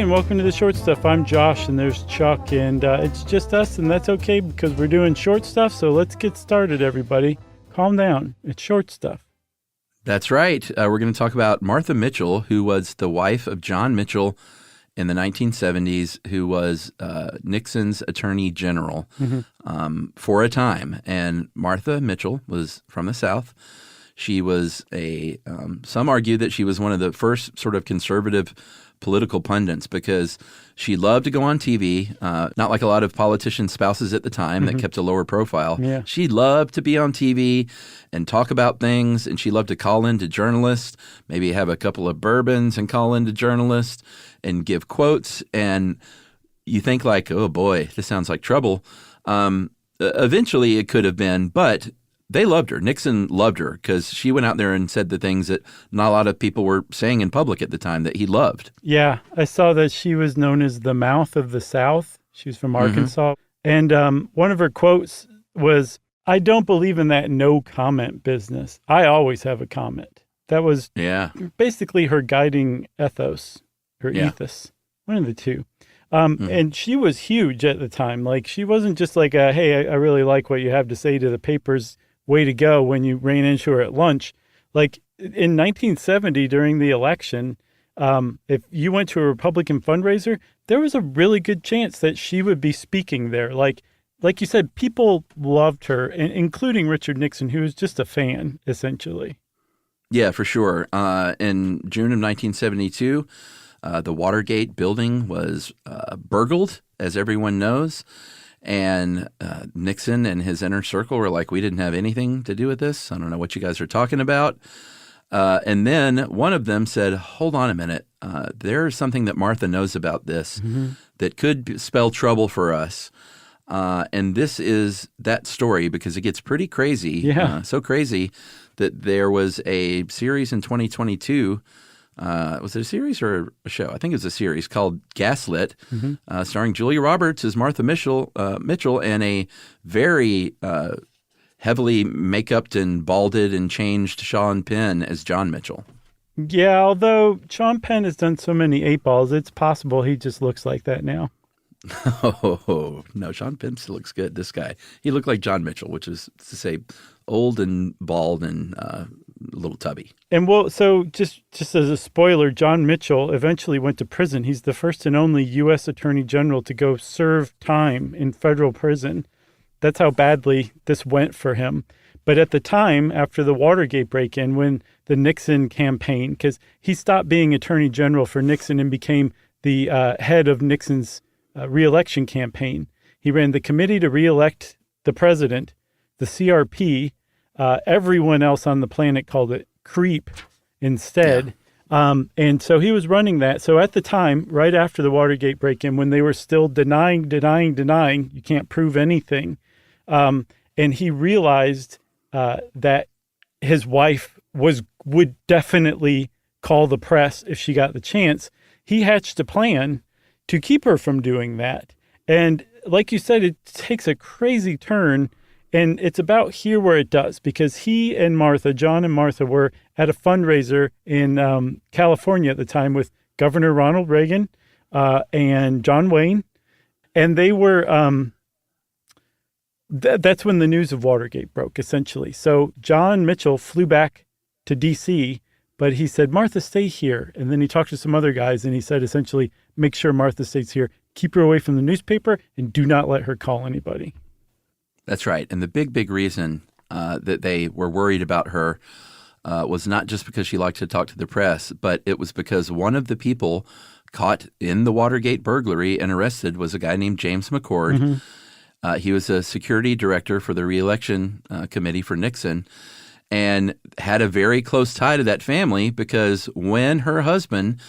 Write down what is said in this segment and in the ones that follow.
and welcome to the Short Stuff. I'm Josh, and there's Chuck, and it's just us, and that's okay because we're doing short stuff, so let's get started, everybody. Calm down. It's short stuff. That's right. We're going to talk about Martha Mitchell, who was the wife of John Mitchell in the 1970s, who was Nixon's attorney general for a time. And Martha Mitchell was from the South. She was some argue that she was one of the first sort of conservative political pundits because she loved to go on TV, not like a lot of politicians' spouses at the time that kept a lower profile. Yeah. She loved to be on TV and talk about things, and she loved to call in to journalists, maybe have a couple of bourbons and call in to journalists and give quotes. And you think like, oh boy, this sounds like trouble. Eventually it could have been, but they loved her. Nixon loved her because she went out there and said the things that not a lot of people were saying in public at the time that he loved. Yeah, I saw that she was known as the mouth of the South. She was from Arkansas. And one of her quotes was, "I don't believe in that no comment business. I always have a comment." That was basically her guiding ethos, her ethos, one of the two. And she was huge at the time. Like, she wasn't just like, hey, I really like what you have to say to the papers. Way to go when you ran into her at lunch. Like in 1970 during the election, if you went to a Republican fundraiser, there was a really good chance that she would be speaking there. Like you said, people loved her, including Richard Nixon, who was just a fan, essentially. Yeah, for sure. In June of 1972, the Watergate building was burgled, as everyone knows. And Nixon and his inner circle were like, we didn't have anything to do with this. I don't know what you guys are talking about. And then one of them said, hold on a minute. There's something that Martha knows about this that could spell trouble for us. And this is that story because it gets pretty crazy. Yeah. So crazy that there was a series in 2022. Was it a series or a show? I think it was a series called Gaslit, starring Julia Roberts as Martha Mitchell, and a very heavily make-upped and balded and changed Sean Penn as John Mitchell. Yeah, although Sean Penn has done so many 8-balls, it's possible he just looks like that now. Oh, no, Sean Penn still looks good. This guy, he looked like John Mitchell, which is to say old and bald and a little tubby. And so just as a spoiler, John Mitchell eventually went to prison. He's the first and only U.S. Attorney General to go serve time in federal prison. That's how badly this went for him. But at the time, after the Watergate break-in, when the Nixon campaign, because he stopped being Attorney General for Nixon and became the head of Nixon's re-election campaign. He ran the committee to re-elect the president, the CRP. Everyone else on the planet called it CREEP instead. Yeah. And so he was running that. So at the time, right after the Watergate break-in, when they were still denying, you can't prove anything. And he realized that his wife would definitely call the press if she got the chance. He hatched a plan to keep her from doing that. And like you said, it takes a crazy turn. And it's about here where it does, because he and Martha, John and Martha, were at a fundraiser in California at the time with Governor Ronald Reagan and John Wayne. And they were, that's when the news of Watergate broke, essentially. So John Mitchell flew back to D.C., but he said, Martha, stay here. And then he talked to some other guys, and he said, essentially, make sure Martha stays here. Keep her away from the newspaper, and do not let her call anybody. That's right. And the big reason that they were worried about her was not just because she liked to talk to the press, but it was because one of the people caught in the Watergate burglary and arrested was a guy named James McCord. He was a security director for the re-election committee for Nixon and had a very close tie to that family because when her husband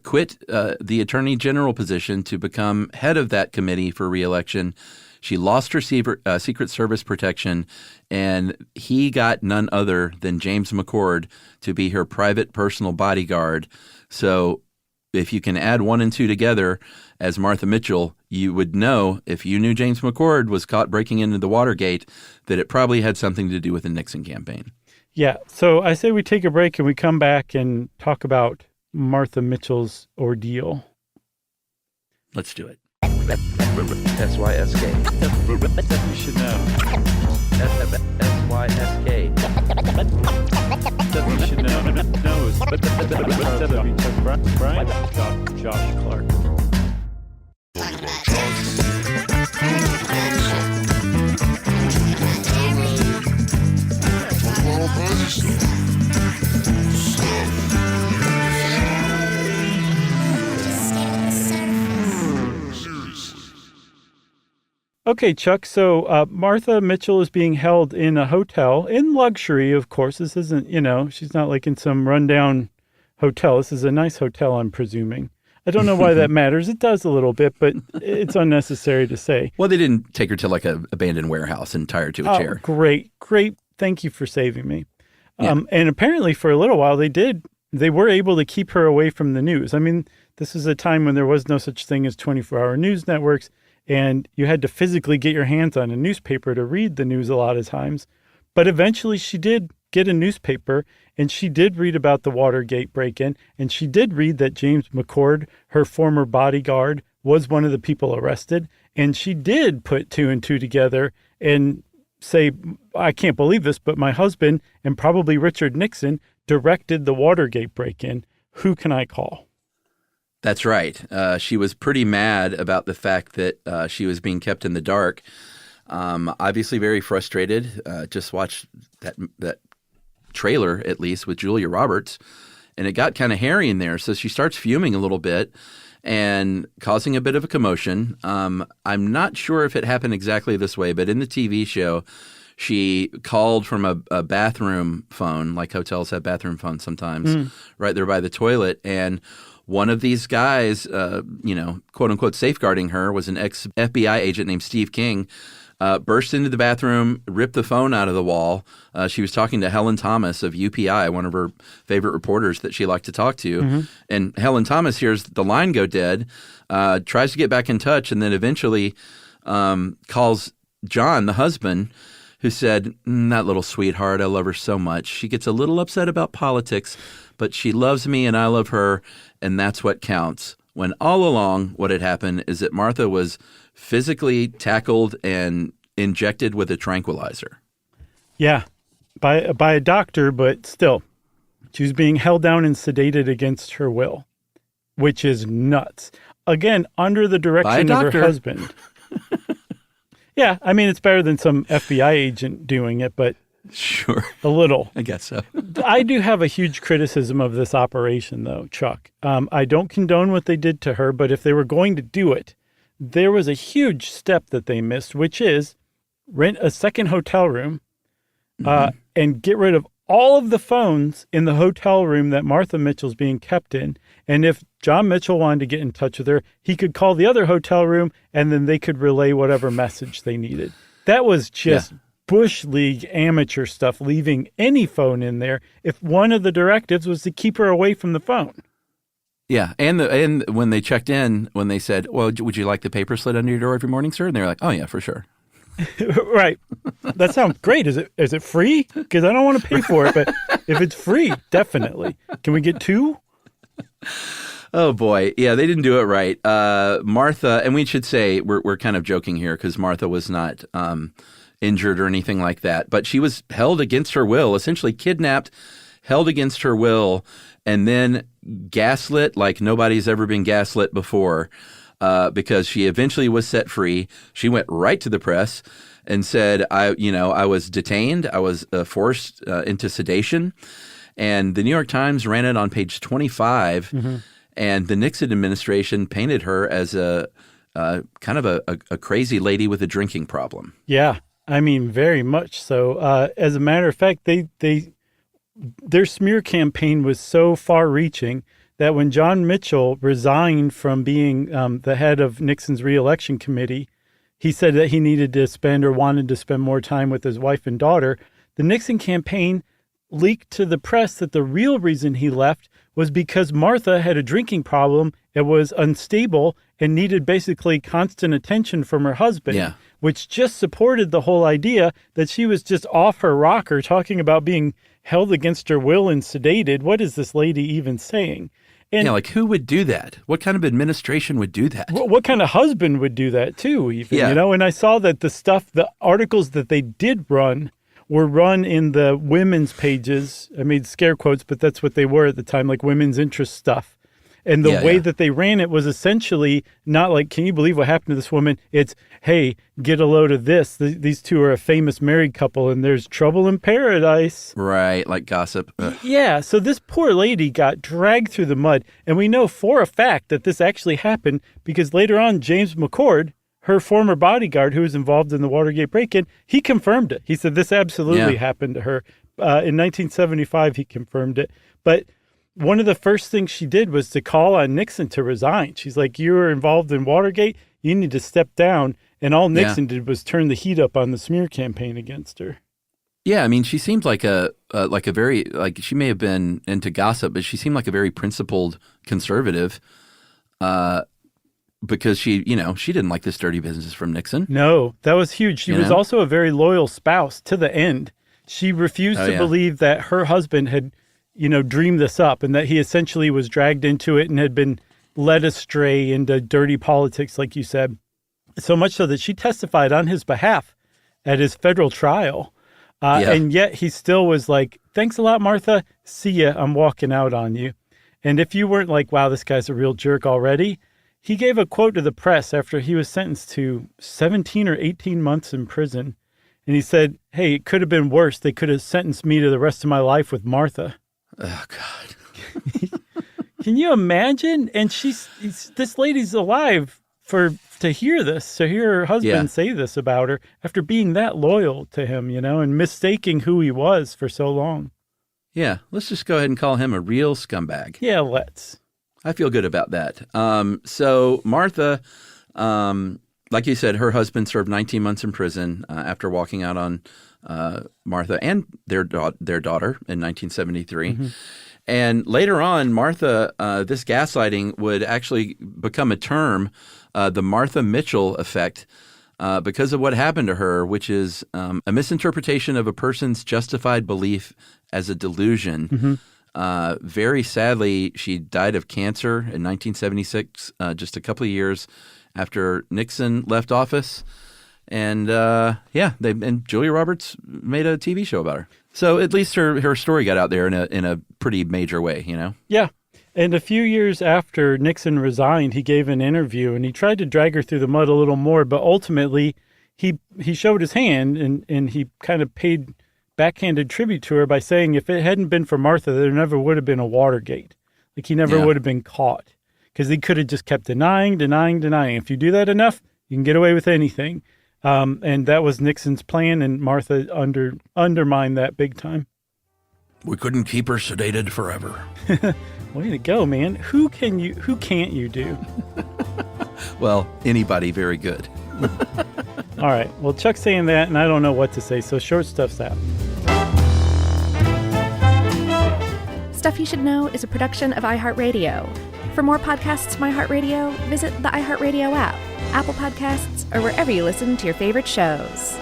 quit the attorney general position to become head of that committee for re-election, she lost her Secret Service protection, and he got none other than James McCord to be her private personal bodyguard. So if you can add 1 and 2 together as Martha Mitchell, you would know if you knew James McCord was caught breaking into the Watergate that it probably had something to do with the Nixon campaign. Yeah. So I say we take a break and we come back and talk about Martha Mitchell's ordeal. Let's do it. S-Y-S-K. You should know. S-Y-S-K. You should know. No, it's Brian. Josh Clark. Okay, Chuck, so Martha Mitchell is being held in a hotel in luxury, of course. This isn't, she's not like in some rundown hotel. This is a nice hotel, I'm presuming. I don't know why that matters. It does a little bit, but it's unnecessary to say. Well, they didn't take her to like an abandoned warehouse and tie her to a chair. Great. Thank you for saving me. Yeah. And apparently for a little while they were able to keep her away from the news. I mean, this is a time when there was no such thing as 24-hour news networks, and you had to physically get your hands on a newspaper to read the news a lot of times. But eventually she did get a newspaper, and she did read about the Watergate break-in, and she did read that James McCord, her former bodyguard, was one of the people arrested, and she did put two and two together and say, I can't believe this, but my husband and probably Richard Nixon directed the Watergate break-in. Who can I call? That's right. She was pretty mad about the fact that she was being kept in the dark. Obviously very frustrated. Just watched that trailer, at least, with Julia Roberts, and it got kind of hairy in there. So she starts fuming a little bit and causing a bit of a commotion. I'm not sure if it happened exactly this way, but in the TV show, she called from a bathroom phone, like hotels have bathroom phones sometimes, right there by the toilet. And one of these guys, quote unquote, safeguarding her was an ex-FBI agent named Steve King, burst into the bathroom, ripped the phone out of the wall. She was talking to Helen Thomas of UPI, one of her favorite reporters that she liked to talk to. Mm-hmm. And Helen Thomas hears the line go dead, tries to get back in touch, and then eventually calls John, the husband, who said, that little sweetheart, I love her so much. She gets a little upset about politics, but she loves me and I love her, and that's what counts. When all along what had happened is that Martha was physically tackled and injected with a tranquilizer. Yeah, by a doctor, but still, she was being held down and sedated against her will, which is nuts. Again, under the direction of her husband. Yeah, I mean, it's better than some FBI agent doing it, but sure, a little. I guess so. I do have a huge criticism of this operation, though, Chuck. I don't condone what they did to her, but if they were going to do it, there was a huge step that they missed, which is rent a second hotel room and get rid of all of the phones in the hotel room that Martha Mitchell's being kept in. And if John Mitchell wanted to get in touch with her, he could call the other hotel room and then they could relay whatever message they needed. That was just Bush League amateur stuff, leaving any phone in there if one of the directives was to keep her away from the phone. Yeah, and when they checked in, when they said, well, would you like the paper slid under your door every morning, sir? And they're like, oh, yeah, for sure. Right. That sounds great. Is it free? Because I don't want to pay for it, but if it's free, definitely. Can we get two? Oh, boy. Yeah, they didn't do it right. Martha, and we should say, we're kind of joking here because Martha was not injured or anything like that, but she was held against her will, essentially kidnapped, held against her will, and then gaslit like nobody's ever been gaslit before. Because she eventually was set free. She went right to the press and said, I was detained. I was forced into sedation. And the New York Times ran it on page 25. Mm-hmm. And the Nixon administration painted her as a kind of a crazy lady with a drinking problem. Yeah, I mean, very much so. As a matter of fact, their smear campaign was so far-reaching that when John Mitchell resigned from being the head of Nixon's reelection committee, he said that he needed to spend or wanted to spend more time with his wife and daughter. The Nixon campaign leaked to the press that the real reason he left was because Martha had a drinking problem and was unstable and needed basically constant attention from her husband, which just supported the whole idea that she was just off her rocker talking about being held against her will and sedated. What is this lady even saying? And like who would do that? What kind of administration would do that? what kind of husband would do that too, even, Yeah. you know? And I saw that the articles that they did run were run in the women's pages. I made scare quotes, but that's what they were at the time, like women's interest stuff. And the way that they ran it was essentially not like, can you believe what happened to this woman? It's, hey, get a load of this. These two are a famous married couple and there's trouble in paradise. Right, like gossip. Ugh. Yeah, so this poor lady got dragged through the mud. And we know for a fact that this actually happened because later on, James McCord, her former bodyguard who was involved in the Watergate break-in, he confirmed it. He said this absolutely happened to her. In 1975, he confirmed it. But one of the first things she did was to call on Nixon to resign. She's like, you were involved in Watergate. You need to step down. And all Nixon did was turn the heat up on the smear campaign against her. Yeah, I mean, she seemed like a very, like she may have been into gossip, but she seemed like a very principled conservative because she didn't like this dirty business from Nixon. No, that was huge. She was also a very loyal spouse to the end. She refused to believe that her husband had dreamed this up and that he essentially was dragged into it and had been led astray into dirty politics, like you said. So much so that she testified on his behalf at his federal trial. And yet he still was like, thanks a lot, Martha. See ya. I'm walking out on you. And if you weren't like, wow, this guy's a real jerk already, he gave a quote to the press after he was sentenced to 17 or 18 months in prison. And he said, hey, it could have been worse. They could have sentenced me to the rest of my life with Martha. Oh, God. Can you imagine? And this lady's alive to hear this, to hear her husband say this about her after being that loyal to him, and mistaking who he was for so long. Yeah, let's just go ahead and call him a real scumbag. Yeah, let's. I feel good about that. So Martha, like you said, her husband served 19 months in prison after walking out on Martha and their daughter in 1973. Mm-hmm. And later on, Martha, this gaslighting would actually become a term, the Martha Mitchell effect, because of what happened to her, which is a misinterpretation of a person's justified belief as a delusion. Mm-hmm. Very sadly, she died of cancer in 1976, just a couple of years after Nixon left office. And and Julia Roberts made a TV show about her. So at least her story got out there in a pretty major way, Yeah. And a few years after Nixon resigned, he gave an interview and he tried to drag her through the mud a little more, but ultimately he showed his hand and he kind of paid backhanded tribute to her by saying if it hadn't been for Martha, there never would have been a Watergate. Like he never would have been caught because he could have just kept denying. If you do that enough, you can get away with anything. And that was Nixon's plan, and Martha undermined that big time. We couldn't keep her sedated forever. Way to go, man. Who can't you do? Well, anybody very good. All right. Well, Chuck's saying that, and I don't know what to say, so short stuff's out. Stuff You Should Know is a production of iHeartRadio. For more podcasts from iHeartRadio, visit the iHeartRadio app, Apple Podcasts, or wherever you listen to your favorite shows.